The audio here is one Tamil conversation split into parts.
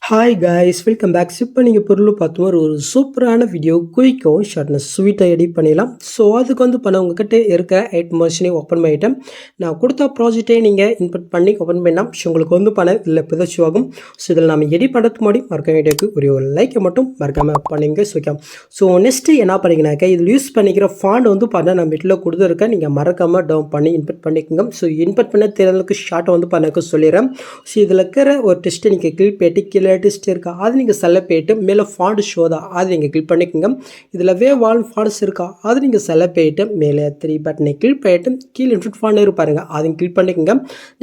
Hi guys welcome back. இப்போ நீங்கள் பொருள் பார்த்தோம் ஒரு சூப்பரான வீடியோ குயிக்காகவும் ஷார்ட்னஸ் ஸ்வீட்டாக எடிட் பண்ணிடலாம். ஸோ அதுக்கு பண்ண உங்ககிட்ட இருக்க 8 மோஷனையும் ஓப்பன் பண்ணிட்டேன். நான் கொடுத்த ப்ராஜெக்டே நீங்கள் இன்புட் பண்ணி ஓப்பன் பண்ணால் உங்களுக்கு பண்ண இதில் பிரதர்ஷி ஆகும். ஸோ இதில் நம்ம எடிட் பண்ணுறதுக்கு முன்னாடி மறக்க வீடியோக்கு ஒரு லைக்கை மட்டும் மறக்காமல் பண்ணிங்க சுக்கம். ஸோ நெக்ஸ்ட்டு என்ன பண்ணிங்கனாக்கா இதில் யூஸ் பண்ணிக்கிற ஃபாண்ட் பார்த்தா நான் வீட்டில் கொடுத்துருக்கேன். நீங்கள் மறக்காமல் டவுன் பண்ணி இன்புட் பண்ணிக்கோங்க. ஸோ இன்புட் பண்ண தேர்தலுக்கு ஷார்ட்டை பண்ண சொல்லிடுறேன். ஸோ இதில் இருக்கிற ஒரு டெஸ்ட்டை நீங்கள் கிளிக் பண்ணிட்டு கீழே டெஸ்ட் இருக்கா அது நீங்கள் செலக்ட் பண்ணிட்டு மேலே ஃபாண்ட் ஷோதா அது நீங்கள் கிளிக் பண்ணிக்கோங்க. இதில் வேவால் ஃபாண்ட்ஸ் இருக்கா அது நீங்கள் செலக்ட் பண்ணிட்டு மேலே 3 பட்டனை கிளிக் பண்ணிட்டு கீழே இன்ஃபுட் ஃபாண்ட் இருப்பாருங்க அதையும் கிளிக் பண்ணிக்கோங்க.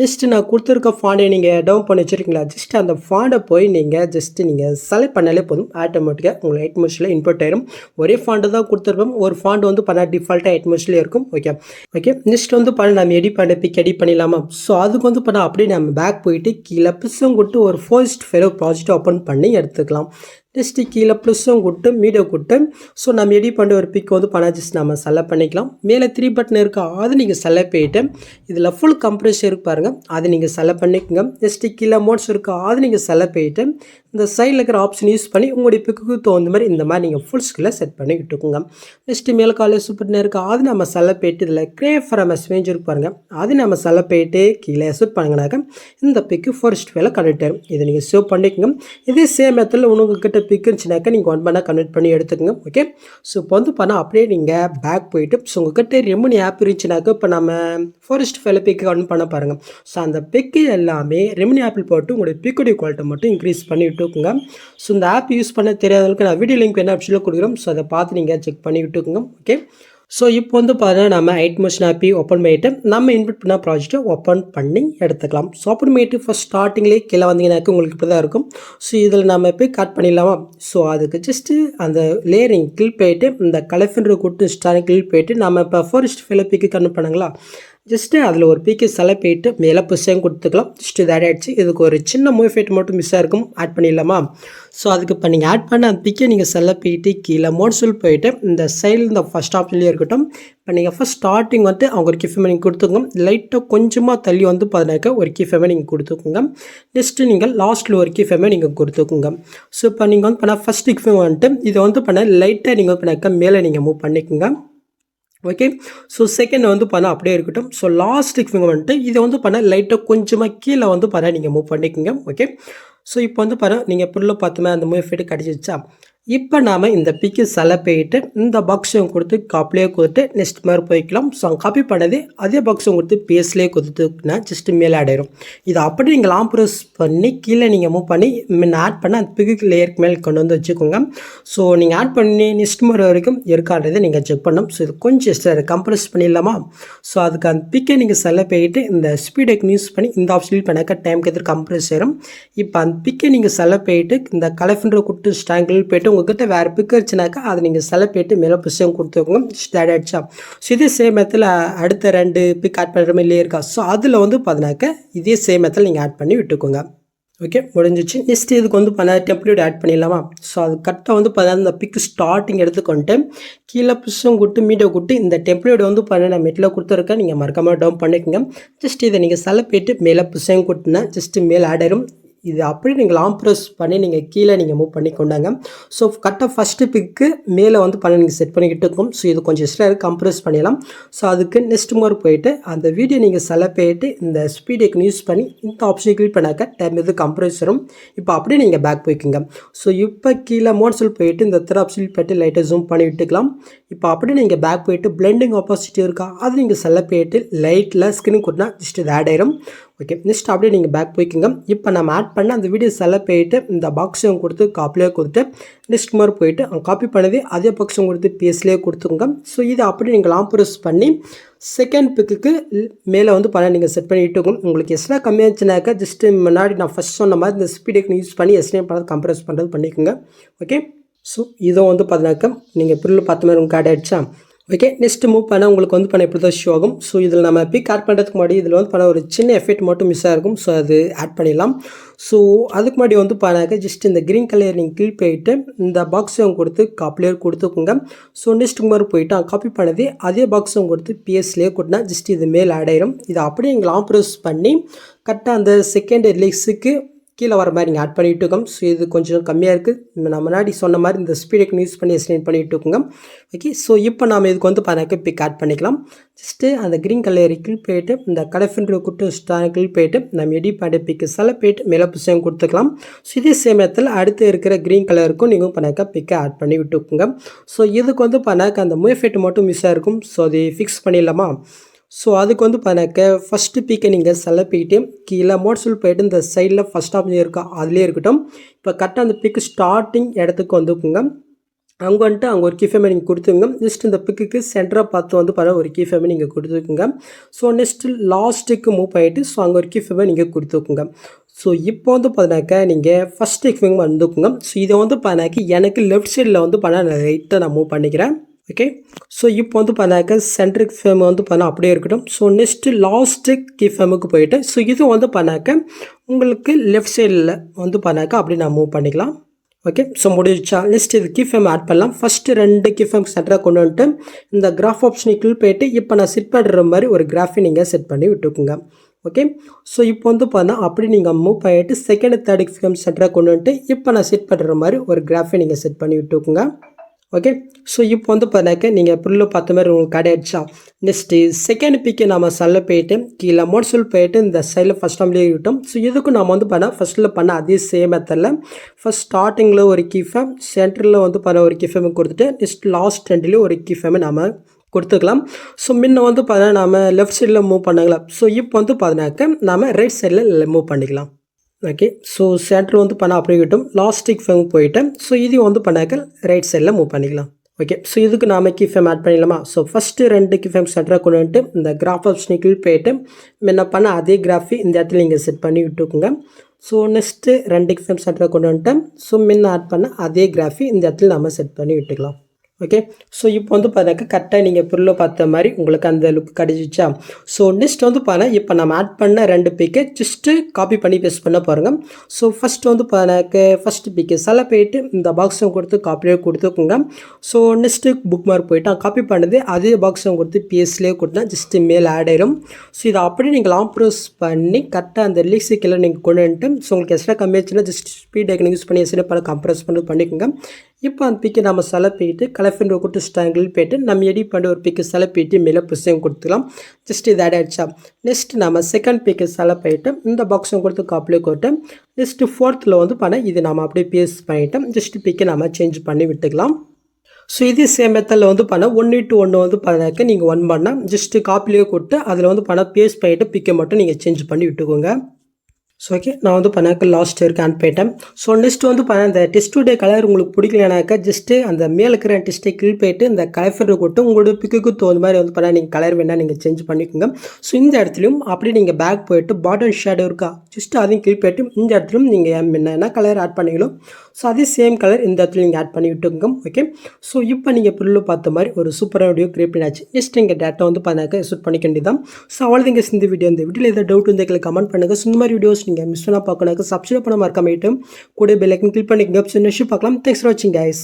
ஜஸ்ட் நான் கொடுத்துருக்க ஃபாண்டை நீங்கள் டவுன் பண்ணி வச்சுருக்கீங்களா ஜஸ்ட் அந்த ஃபாண்டை போய் நீங்கள் செலக்ட் பண்ணாலே போதும். ஆட்டோமேட்டிக்காக உங்களுக்கு 8 மினிட்ஸில் இன்புட் ஆயிடும். ஒரே ஃபாண்டு தான் கொடுத்துருப்போம். ஒரு ஃபாண்ட் பண்ண டிஃபால்ட்டாக 8 மினிட்ஸ்லேயே இருக்கும். ஓகே நெக்ஸ்ட் பண்ண நம்ம எடிட் பண்ணிடலாமா. ஸோ அதுக்கு பண்ண அப்படியே நம்ம பேக் போயிட்டு கீழே பிசம் கொடுத்து ஒரு ஃபர்ஸ்ட் ஃபெலோ ப்ராஜெக்ட் ஓப்பன் பண்ணி எடுத்துக்கலாம். நெக்ஸ்ட்டு கீழே ப்ளஸ்ஸும் கொடுத்து மீடியோ கொடுத்து ஸோ நம்ம எடிட் பண்ணி ஒரு பிக் பண்ண ஜஸ்ட் நம்ம செலக்ட் பண்ணிக்கலாம். மேலே 3 பட்டன் இருக்கா அது நீங்கள் செலக்ட் பண்ணிவிட்டு இதில் ஃபுல் கம்ப்ரெஷன் இருக்கு பாருங்கள் அது நீங்கள் செலக்ட் பண்ணிக்கோங்க. நெக்ஸ்ட்டு கீழே மோட்ஸ் இருக்கா அது நீங்கள் செலக்ட் பண்ணிவிட்டு இந்த சைடில் இருக்கிற ஆப்ஷன் யூஸ் பண்ணி உங்களுடைய பிக்கு தகுந்த மாதிரி இந்த மாதிரி நீங்கள் ஃபுல் ஸ்கில்லை செட் பண்ணி விட்டுக்கோங்க. நெக்ஸ்ட்டு மேலே காலேஜ் சூப்பர் இருக்கா அது நம்ம செலக்ட் பண்ணிட்டு இதில் கிரேட் ஃபார் மெசேஜ் இருக்கு பாருங்கள் அது நம்ம செலக்ட் பண்ணிட்டு கீழே செட் பண்ணுங்கனாக்க இந்த பிக்கு ஃபர்ஸ்ட் வேலை கனெக்ட் ஆகும். இதை நீங்கள் சேவ் பண்ணிக்கோங்க. இதே சேம் மெத்தடில் உங்ககிட்ட பிக் இருந்துச்சுனாக்கா நீங்கள் ஒன் பண்ணால் கன்வெர்ட் பண்ணி எடுத்துக்கோங்க. ஓகே ஸோ இப்போ பண்ணால் அப்படியே நீங்கள் பேக் போயிட்டு ஸோ உங்ககிட்ட ரெமினி ஆப் இருந்துச்சுனாக்கா இப்போ நம்ம ஃபர்ஸ்ட் ஃபெல பிக்கு கன்வெர்ட் பண்ண பாருங்கள். ஸோ அந்த பிக்கு எல்லாமே ரெமினி ஆப்பில் போட்டு உங்களுடைய பிக்குடைய குவாலிட்டி மட்டும் இன்க்ரீஸ் பண்ணி விட்டுக்குங்க. ஸோ இந்த ஆப் யூஸ் பண்ண தெரியாதவங்களுக்கு நான் வீடியோ லிங்க் என்ன ஆப்ஷனில் கொடுக்குறோம். ஸோ அதை பார்த்து நீங்கள் செக் பண்ணி விட்டுக்குங்க. ஓகே ஸோ இப்போ பார்த்தீங்கன்னா நம்ம 8 மோஷன் ஆப்பி ஓப்பன் பண்ணிவிட்டு நம்ம இன்புட் பண்ண ப்ராஜெக்ட்டை ஓப்பன் பண்ணி எடுத்துக்கலாம். ஸோ ஓப்பன் பண்ணிவிட்டு ஃபஸ்ட் ஸ்டார்டிங்லேயே கீழே வந்தீங்கன்னாக்க உங்களுக்கு இப்படி தான் இருக்கும். ஸோ இதில் நம்ம போய் கட் பண்ணிடலாமா. ஸோ அதுக்கு ஜஸ்ட்டு அந்த லேயரிங் கிளிக் பண்ணிவிட்டு இந்த கலெஃபென்ற கூட்டு ஸ்டாரிங் கிளிக் பண்ணிவிட்டு நம்ம இப்போ ஃபர்ஸ்ட் ஃபிலப்பிக்கு கன்வெர்ட் பண்ணுங்களா ஜஸ்ட்டு அதில் ஒரு பிக்கு செலக்ட் பண்ணிட்டு மேலே புஷையும் கொடுத்துக்கலாம். ஜஸ்ட்டு இது ஆட் ஆகிடுச்சு. இதுக்கு ஒரு சின்ன மூவ்ஃபேட் மட்டும் மிஸ் ஆகிருக்கும் ஆட் பண்ணிடலாமா. ஸோ அதுக்கு இப்போ நீங்கள் ஆட் பண்ண அந்த பிக்கை நீங்கள் செலக்ட் பண்ணிட்டு கீழே மோட்ஸில் போயிட்டு இந்த சைடில் இந்த ஃபஸ்ட் ஆப்ஷன்லேயே இருக்கட்டும். இப்போ நீங்கள் ஃபஸ்ட் ஸ்டார்டிங் அவங்க ஒரு கிஃபேமே நீங்கள் கொடுத்துக்கோங்க. லைட்டாக கொஞ்சமாக தள்ளி பார்த்தினாக்கா ஒரு கிஃபேமே நீங்கள் கொடுத்துக்கோங்க. நெக்ஸ்ட்டு நீங்கள் லாஸ்ட்டில் ஒரு கிஃபேமே நீங்கள் கொடுத்துக்கோங்க. ஸோ இப்போ நீங்கள் பண்ண ஃபஸ்ட் கிஃபேம் இதை பண்ண லைட்டாக நீங்கள் பண்ணாக்கா மேலே நீங்கள் மூவ் பண்ணிக்கோங்க. ஓகே ஸோ செகண்ட் பண்ண அப்படியே இருக்கட்டும். ஸோ லாஸ்ட்டுக்கு இதை பண்ண லைட்டாக கொஞ்சமாக கீழே பண்ண நீங்கள் மூவ் பண்ணிக்கோங்க. ஓகே ஸோ இப்போ பண்ண நீங்கள் புல்ல பார்த்துமே அந்த மூவ் ஃபேட்டு கிடச்சிச்சா. இப்போ நாம் இந்த பிக்கு செலக்ட் பண்ணிட்டு இந்த பாக்ஸையும் கொடுத்து காப்பிலே கொடுத்து நெக்ஸ்ட் மாதிரி போய்க்கலாம். ஸோ காப்பி பண்ணது அதே பாக்ஸும் கொடுத்து பேஸ்லேயே கொடுத்துனா ஜஸ்ட்டு மேலே ஆட் ஆயிடும். இதை அப்படி நீங்கள் லாங் ப்ரெஸ் பண்ணி கீழே நீங்கள் மூவ் பண்ணி ஆட் பண்ண அந்த பிக்கு லேயருக்கு மேலே கொண்டு வச்சுக்கோங்க. ஸோ நீங்கள் ஆட் பண்ணி நெக்ஸ்ட் முறை வரைக்கும் இருக்கான்றதை நீங்கள் செக் பண்ணணும். ஸோ இது கொஞ்சம் எக்ஸ்ட்ரா கம்ப்ரெஸ் பண்ணிடலாமா. ஸோ அதுக்கு அந்த பிக்கை நீங்கள் செலக்ட் பண்ணிட்டு இந்த ஸ்பீடுக்கு யூஸ் பண்ணி இந்த ஆப்ஷன் பண்ணாக்க டைமுக்கு எதிர்த்து கம்ப்ரெஸ் ஆயிடும். இப்போ அந்த பிக்கை நீங்கள் செலக்ட் பண்ணிட்டு இந்த கலெஃபென்ற கொடுத்து ஸ்டாங்கிள் போய்ட்டு உங்கள்கிட்ட வேறு பிக் இருந்துச்சுனாக்கா அதை நீங்கள் செலக்ட் பண்ணிட்டு மேலே புஷம் கொடுத்துக்கோங்க. ஆட் ஆகிடுச்சா. ஸோ இதே சேம் மெத்தில் அடுத்த 2 பிக் ஆட் பண்ணுற மாதிரியே இருக்கா. ஸோ அதில் பார்த்தினாக்கா இதே சேம் மெத்தில் நீங்கள் ஆட் பண்ணி விட்டுக்கோங்க. ஓகே முடிஞ்சிச்சு. நெக்ஸ்ட் இதுக்கு பண்ண டெம்ப்ளேட் ஆட் பண்ணிடலாமா. ஸோ அது கரெக்டாக பார்த்தா இந்த பிக் ஸ்டார்டிங் எடுத்துக்கொண்டு கீழே புஷம் கொடுத்து மீடியோ கொடுத்து இந்த டெம்ப்ளேட் பண்ண நான் மெட்டில் கொடுத்துருக்கேன். நீங்கள் மறக்காமல் டவுன் பண்ணிக்கோங்க. ஜஸ்ட் இதை நீங்கள் செலக்ட் பண்ணிட்டு மேலே புஷம் கொடுத்துனா ஜஸ்ட்டு மேலே ஆட் ஆயிடும். இது அப்படி நீங்கள் லாங் ப்ரெஸ் பண்ணி நீங்கள் கீழே நீங்கள் மூவ் பண்ணி கொண்டாங்க. ஸோ கரெக்டாக ஃபஸ்ட்டு பிக்கு மேலே பண்ண நீங்கள் செட் பண்ணிக்கிட்டு இருக்கும். ஸோ இது கொஞ்சம் எக்ஸ்ட்ரா கம்ப்ரெஸ் பண்ணிடலாம். ஸோ அதுக்கு நெக்ஸ்ட் மாதிரி போயிட்டு அந்த வீடியோ நீங்கள் செலக்ட் பண்ணிட்டு இந்த ஸ்பீடுக்கு யூஸ் பண்ணி இந்த ஆப்ஷனை கிளிக் பண்ணாக்க டைம் இது கம்ப்ரெஸ் வரும். இப்போ அப்படியே நீங்கள் பேக் போய்க்குங்க. ஸோ இப்போ கீழே மோட்ஸில் போயிட்டு இந்த திரு ஆப்ஷன் போய்ட்டு லைட்டாக ஜூம் பண்ணி விட்டுக்கலாம். இப்போ அப்படியே நீங்கள் பேக் போயிட்டு பிளெண்டிங் ஆப்போசிட்டி இருக்கா அது நீங்கள் செலக்ட் பண்ணிட்டு லைட்டில் ஸ்கிரீன் கொடுத்தா ஜஸ்ட் இது ஆட் ஆயிரும். ஓகே நெக்ஸ்ட் அப்படியே நீங்கள் பேக் போய்க்குங்க. இப்போ நம்ம ஆட் பண்ண அந்த வீடியோ செலக்ட் பண்ணிட்டு இந்த பாக்ஸையும் கொடுத்து காப்பிலேயே கொடுத்து நெக்ஸ்ட் மாதிரி போயிட்டு காப்பி பண்ணது அதே பாக்ஸும் கொடுத்து பேஸ்லேயே கொடுத்துங்க. ஸோ இதை அப்படி நீங்கள் லாங் ப்ரெஸ் பண்ணி செகண்ட் பிக்குக்கு மேலே பண்ண நீங்கள் செட் பண்ணிட்டு இருக்கும். உங்களுக்கு எக்ஸ்ட்ரா கம்மியாச்சுனாக்கா ஜஸ்ட்டு முன்னாடி நான் ஃபஸ்ட் சொன்ன மாதிரி இந்த ஸ்பீடுக்கு யூஸ் பண்ணி எஸ்டிஎம் பண்ணது கம்ப்ரெஸ் பண்ணுறது பண்ணிக்கோங்க. ஓகே ஸோ இதை பார்த்தினாக்கா நீங்கள் பிரில் பார்த்த மாதிரி உங்களுக்கு ஆட் ஆகிடுச்சா. ஓகே நெக்ஸ்ட் மூவ் பண்ண உங்களுக்கு பண்ண இப்படி தான் ஷோ ஆகும். ஸோ இதில் நம்ம பிக் ஆட் பண்ணுறதுக்கு முன்னாடி இதில் பண்ண ஒரு சின்ன எஃபெக்ட் மட்டும் மிஸ் ஆகிருக்கும். ஸோ அது ஆட் பண்ணிடலாம். ஸோ அதுக்கு முன்னாடி பண்ணாக்க ஜஸ்ட் இந்த க்ரீன் கலர் நீங்கள் கிளிக் பண்ணிவிட்டு இந்த பாக்ஸும் கொடுத்து காப்பிலேயே கொடுத்துக்கோங்க. ஸோ நெக்ஸ்ட் மாதிரி போயிட்டு காப்பி பண்ணது அதே பாக்ஸும் கொடுத்து பிஎஸ்லேயே கொடுத்தா ஜஸ்ட் இது மேல் ஆட் ஆயிரும். இதை அப்படியே நீங்கள் லாங் ப்ரெஸ் பண்ணி கரெக்டாக அந்த செகண்ட் லெக்ஸுக்கு கீழே வர மாதிரி நீங்கள் ஆட் பண்ணிட்டு இருக்கோம். ஸோ இது கொஞ்சம் கம்மியாக இருக்குது. நான் முன்னாடி சொன்ன மாதிரி இந்த ஸ்பீடுக்கு யூஸ் பண்ணி எக்ஸ்டெண்ட் பண்ணிட்டு இருக்கோங்க. ஓகே, ஸோ இப்போ நாம் இதுக்கு வந்து பார்த்தீங்கன்னா பிக் ஆட் பண்ணிக்கலாம். ஜஸ்ட்டு அந்த க்ரீன் கலர் கிளிக் போயிட்டு இந்த கலஃபின்ற குட்டு ஸ்டார் கிளிக் போயிட்டு நம்ம எடி பண்ண பிக்கு செலக்ட் மேலே புஷம் கொடுத்துக்கலாம். ஸோ இதே சேமத்தில் அடுத்து இருக்கிற க்ரீன் கலருக்கும் நீங்கள் பண்ணாக்கா பிக்கை ஆட் பண்ணி விட்டுக்குங்க. ஸோ இதுக்கு வந்து பண்ணாக்க அந்த மூவ்ஃபெட் மட்டும் மிஸ் ஆகிருக்கும். ஸோ அதை ஃபிக்ஸ் பண்ணிடலாமா? ஸோ அதுக்கு வந்து பண்ணாக்க ஃபஸ்ட்டு பிக்கை நீங்கள் செலக்ட் பண்ணிட்டு கீழே மோட்ஸில் போயிட்டு இந்த சைடில் ஃபஸ்ட் ஆப்ஷன் இருக்கா அதுலேயே இருக்கட்டும். இப்போ கரெக்டாக அந்த பிக்கு ஸ்டார்டிங் இடத்துக்கு வந்துக்குங்க. அங்கே வந்துட்டு அங்கே ஒரு கீஃபேமை நீங்கள் கொடுத்துங்க. நெக்ஸ்ட் இந்த பிக்குக்கு சென்டராக பார்த்து வந்து ஒரு கீஃபேமை நீங்கள் கொடுத்துக்குங்க. ஸோ நெக்ஸ்ட்டு லாஸ்ட்டுக்கு மூவ் ஆகிட்டு ஸோ அங்கே ஒரு கீஃபேமை நீங்கள் கொடுத்துக்குங்க. ஸோ இப்போ வந்து பார்த்தீங்கன்னாக்கா நீங்கள் ஃபஸ்ட்டு கீஃபேம் வந்துக்குங்க. ஸோ இதை வந்து பார்த்தீங்கன்னாக்கா எனக்கு லெஃப்ட் சைடில் வந்து ரைட்டாக நான் மூவ் பண்ணிக்கிறேன். ஓகே, ஸோ இப்போ வந்து பார்த்தீங்கன்னாக்கா சென்ட்ரிக் ஃபேம் வந்து அப்படியே இருக்கட்டும். ஸோ நெக்ஸ்ட்டு லாஸ்ட்டு கீஃபேமுக்கு போயிட்டு ஸோ இது வந்து பண்ணாக்க உங்களுக்கு லெஃப்ட் சைடில் வந்து பண்ணாக்கா அப்படி நான் மூவ் பண்ணிக்கலாம். ஓகே, ஸோ முடிச்சா நெக்ஸ்ட் இது கீஃபேம் ஆட் பண்ணலாம். ஃபஸ்ட்டு 2 கீஃபேம் சென்டராக கொண்டு வந்துட்டு இந்த கிராஃப் ஆப்ஷனுக்கு கிளிக் போயிட்டு இப்போ நான் செட் பண்ணுற மாதிரி ஒரு கிராஃபை நீங்கள் செட் பண்ணி விட்டுக்குங்க. ஓகே, ஸோ இப்போ வந்து பார்த்தா அப்படி நீங்கள் மூவ் பண்ணிட்டு செகண்ட் 3rd கீஃபேம் சென்டராக கொண்டு வந்துட்டு இப்போ நான் செட் பண்ணுற மாதிரி ஒரு கிராஃபை நீங்கள் செட் பண்ணி விட்டுக்குங்க. ஓகே, ஸோ இப்போ வந்து பார்த்தாக்க நீங்கள் புல்லு பார்த்த மாதிரி உங்களுக்கு கிடைச்சா நெக்ஸ்ட்டு செகண்ட் பிக்கு நம்ம செல்ல போயிட்டு கீழே மோட்ஸில் போயிட்டு இந்த சைடில் ஃபஸ்ட் டைம்லேயே விட்டோம். ஸோ இதுக்கும் நம்ம வந்து பண்ணால் ஃபஸ்ட்டில் பண்ண அதே சேம் மெத்தடில் ஃபஸ்ட் ஸ்டார்டிங்கில் ஒரு கீஃபேம் சென்டரில் வந்து பண்ண ஒரு கீஃபேமை கொடுத்துட்டு நெக்ஸ்ட் லாஸ்ட் ரெண்டுலேயும் ஒரு கீஃபேமை நம்ம கொடுத்துக்கலாம். ஸோ முன்ன வந்து பார்த்தா நம்ம லெஃப்ட் சைடில் மூவ் பண்ணலாம். ஸோ இப்போ வந்து பார்த்தினாக்க நம்ம ரைட் சைடில் மூவ் பண்ணிக்கலாம். ஓகே, ஸோ சென்டர் வந்து அப்படியே விட்டோம். லாஸ்டிக் ஃபேம் போயிட்டேன். ஸோ இது வந்து பண்ணாக்க ரைட் சைடில் மூவ் பண்ணிக்கலாம். ஓகே, ஸோ இதுக்கு நாம கீஃபேம் ஆட் பண்ணிடலாமா? ஸோ ஃபஸ்ட்டு 2 கீஃபேம் சென்டராக கொண்டு வந்துட்டு இந்த கிராஃப் ஆப்ஷனுக்கு போயிட்டு என்ன பண்ண அதே கிராஃபி இந்த இடத்துல நீங்கள் செட் பண்ணி விட்டுக்குங்க. ஸோ நெக்ஸ்ட்டு 2 கீஃபேம் சென்டராக கொண்டு வந்துட்டேன். ஸோ முன்ன ஆட் பண்ண அதே கிராஃபி இந்த இடத்துல நம்ம செட் பண்ணி விட்டுக்கலாம். ஓகே, ஸோ இப்போ வந்து பார்த்தாக்க கரெக்டாக நீங்கள் பொருளை பார்த்த மாதிரி உங்களுக்கு அந்த லுக் கிடச்சிச்சா? ஸோ நெக்ஸ்ட் வந்து பார்த்தா இப்போ நம்ம ஆட் பண்ண 2 பிக்கை ஜஸ்ட்டு காப்பி பண்ணி பேஸ்ட் பண்ண பாருங்கள். ஸோ ஃபஸ்ட்டு வந்து பார்த்தாக்க ஃபஸ்ட்டு பிக்கு செலக்ட் போயிட்டு இந்த பாக்ஸும் கொடுத்து காப்பியே கொடுத்துக்குங்க. ஸோ நெக்ஸ்ட்டு புக் மார்க் போயிட்டு காப்பி பண்ணது அதே பாக்ஸும் கொடுத்து பிஎஸ்லேயே கொடுத்தா ஜஸ்ட்டு மேலே ஆட் ஆயிடும். ஸோ இதை அப்படியே நீங்கள் லாங் ப்ரெஸ் பண்ணி கரெக்டாக அந்த ரிலீக்ஸு கீழே நீங்கள் கொண்டு வந்துட்டு ஸோ உங்களுக்கு எக்ஸ்ட்ரா கம்மியாச்சுன்னா ஜஸ்ட் ஸ்பீட் ஐக்கன் யூஸ் பண்ணி எக்ஸ்ட்ரா பண்ண கம்ப்ரெஸ் பண்ணி பண்ணிக்கோங்க. இப்போ அந்த பிக்கை நம்ம செலக்ட் பண்ணிட்டு கலஃபின் கொடுத்து ஸ்டாங்கில் போய்ட்டு நம்ம எடிட் பண்ணி ஒரு பிக்கை செலக்ட் பண்ணிட்டு மேலே புஷம் கொடுத்துக்கலாம். ஜஸ்ட் இது ஆட் ஆகிடுச்சா? நெக்ஸ்ட் நம்ம செகண்ட் பிக்கை செலக்ட் பண்ணிட்டு இந்த பாக்ஸும் கொடுத்து காப்பிலே கொடுத்து நெக்ஸ்ட்டு 4th வந்து பண்ண இது நம்ம அப்படியே பேஸ்ட் பண்ணிவிட்டு ஜஸ்ட் பிக்கை நம்ம சேஞ்ச் பண்ணி விட்டுக்கலாம். ஸோ இதே சேம் மெத்தடில் வந்து பண்ணால் 1:1 வந்து பண்ணாக்க நீங்கள் 1 பண்ணால் ஜஸ்ட்டு காப்பிலே கொடுத்து அதில் வந்து பண்ணால் பேஸ்ட் பண்ணிவிட்டு பிக்கை மட்டும் நீங்கள் சேஞ்ச் பண்ணி விட்டுக்கோங்க. ஸோ ஓகே, நான் வந்து பண்ணாக்க லாஸ்ட் இருக்கு ஆன் போயிட்டேன். ஸோ நெக்ஸ்ட் வந்து பண்ண இந்த டெஸ்ட்டுடைய கலர் உங்களுக்கு பிடிக்கலனாக்கா ஜஸ்ட்டு அந்த மேலே இருக்கிற டெஸ்ட்டை கிளிக் போயிட்டு இந்த கலர் கொட்டு உங்களோட பிக்குக்கு தகுந்த மாதிரி வந்து பண்ணால் நீங்கள் கலர் வேணால் நீங்கள் சேஞ்ச் பண்ணிக்கோங்க. ஸோ இந்த இடத்துலையும் அப்படி நீங்கள் பேக் போயிட்டு பாட்டம் ஷேடோ இருக்கா ஜஸ்ட்டு அதையும் கிளிக் போயிட்டு இந்த இடத்துலையும் நீங்கள் என்ன கலர் ஆட் பண்ணிங்களோ ஸோ அதே சேம் கலர் இந்த இடத்துல நீங்கள் ஆட் பண்ணி விட்டுக்கோங்க. ஓகே, ஸோ இப்போ நீங்கள் பொருள் பார்த்த மாதிரி ஒரு சூப்பரான வீடியோ கிரியேட் பண்ணியாச்சு. நெக்ஸ்ட் நீங்கள் டேட்டா வந்து பண்ணாக்க ஷூட் பண்ணிக்க வேண்டியதான். ஸோ அவ்வளோதாங்க இந்த வீடியோவில் ஏதாவது டவுட் வந்து எங்களுக்கு கமெண்ட் பண்ணுங்கள். ஸோ இந்த மாதிரி வீடியோஸ் நீங்கள் மிஸ் பண்ணால் பார்க்கணும் சப்ஸ்கிரைப் பண்ண மறக்காம கூட பெல் ஐக்கன் கிளிக் பண்ணிக்கோங்க. நெக்ஸ்ட் பார்க்கலாம். தேங்க்ஸ் ஃபார் வாட்சிங் கைஸ்.